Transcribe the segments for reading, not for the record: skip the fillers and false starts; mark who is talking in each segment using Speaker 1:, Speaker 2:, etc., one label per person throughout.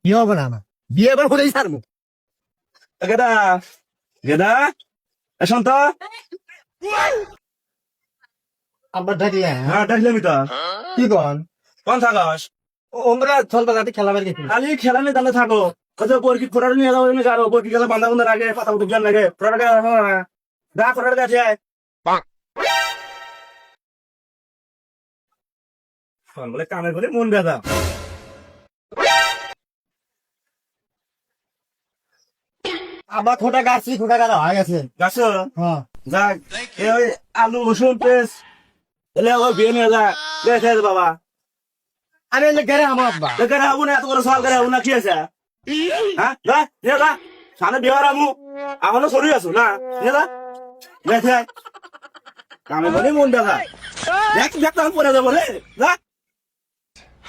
Speaker 1: কি হবে না আমার বিয়ে এবার কোথায় ছাড়বো
Speaker 2: গেদা গেদা এখন তো
Speaker 1: আব্বা ডাকলে
Speaker 2: হ্যাঁ ডাকলাম তো
Speaker 1: কি কন
Speaker 2: কোন থাকস
Speaker 1: আমরা চলবা যাতে খেলা বের গেছি
Speaker 2: খালি খেলা নিয়ে তাহলে থাকো কত পরকি ফোটার নিয়ে যাবো না কারো পরকি গেলে বান্ধা বান্ধা লাগে পাতা উঠে জ্ঞান লাগে ফোটার গা ফোটার গাছে বলে কামের করে মন ব্যথা
Speaker 1: আবার খোটা গাছি খোটা গাড়া হয়ে গেছে
Speaker 2: গাছ
Speaker 1: হ্যাঁ
Speaker 2: যাক ওই আলু রসুন পেঁয়াজ এলে ওই বিয়ে নিয়ে যা দেখে বাবা
Speaker 1: আরে এলে গেরে আমার আব্বা
Speaker 2: এখানে হবো না এত করে সওয়াল করে হবো না কি আছে হ্যাঁ যা নিয়ে যা সামনে বিয়ে হওয়ার আমু এখনো সরি আছো না নিয়ে যা দেখে কামে বলে মন ব্যথা দেখ দেখ তখন পরে যাবো রে যা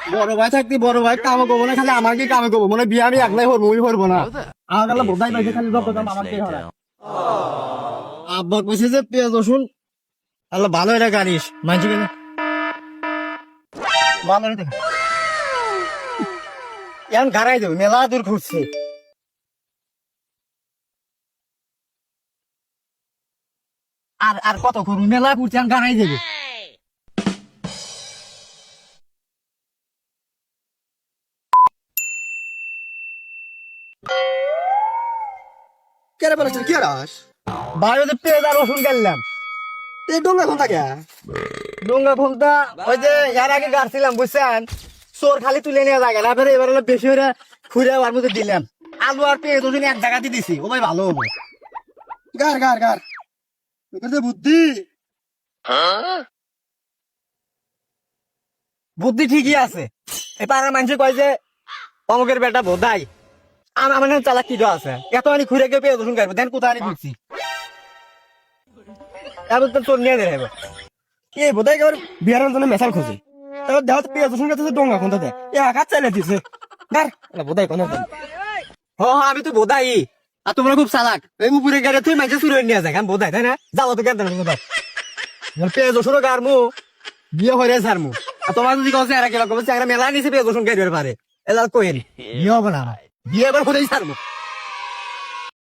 Speaker 1: বড় ভাই থাকতে বড় ভাই কামে করবো না খালি আমাকে কামে করবো মনে বিয়ে আমি একলাই হবো মুই হবো না আমার গেলে বোধাই পাইছে খালি দরকার আমাকে হরায় আব্বা কইছে যে পেঁয়াজ রসুন আল্লাহ ভালো এটা গাড়িস মানছি কেন ভালো এটা এখন গাড়াই দেবো মেলা দূর ঘুরছে আর আর কত করবো মেলা ঘুরছে এখন গাড়াই দেবো
Speaker 3: কেরে বলেছেন কি রাস
Speaker 1: বাইরে পেঁয়াজ আর রসুন গেলাম
Speaker 3: এই ডোঙ্গা কোন থাকে
Speaker 1: ডোঙ্গা ফোনটা ওই যে এর আগে গাড়ছিলাম বুঝছেন চোর খালি তুলে নিয়ে যায় না ফের এবার হলো বেশি হয়ে ঘুরে আর মধ্যে দিলাম আলু আর পেঁয়াজ রসুন এক জায়গাতে দিছি ও ভাই ভালো হবো
Speaker 3: গার গার গার তোর বুদ্ধি
Speaker 1: বুদ্ধি ঠিকই আছে এই পাড়ার মানুষ কয় যে অমুকের বেটা বোধাই আমার চালাক কি আছে এত আনি ঘুরে গিয়ে পেঁয়াজ রসুন গাড়বো দেন কোথায় আনি ঘুরছি এবার তো চোর নিয়ে দেবে
Speaker 3: এই বোধহয় এবার বিহারের জন্য মেশাল খোঁজে তারপর দেহ পেঁয়াজ রসুন কাছে ডোঙ্গা কোনটা দেয় এ আঘাত চাইলে দিছে গার বোধহয় কোনো
Speaker 1: হ হ আমি তো বোধাই আর তোমরা খুব চালাক এই উপরে গাড়ি তুই মানুষ চুরি নিয়ে যায় আমি বোধাই তাই না যাবো তো কেন বোধাই পেঁয়াজ রসুন গাড়মু বিয়ে হয়ে ছাড়মু আর তোমার যদি কছে এরা কিরকম একটা মেলা নিচে পেঁয়াজ রসুন গাড়ি পারে এলা কইন বিয়ে হবে না বিয়ে এবার কোথায় ছাড়বো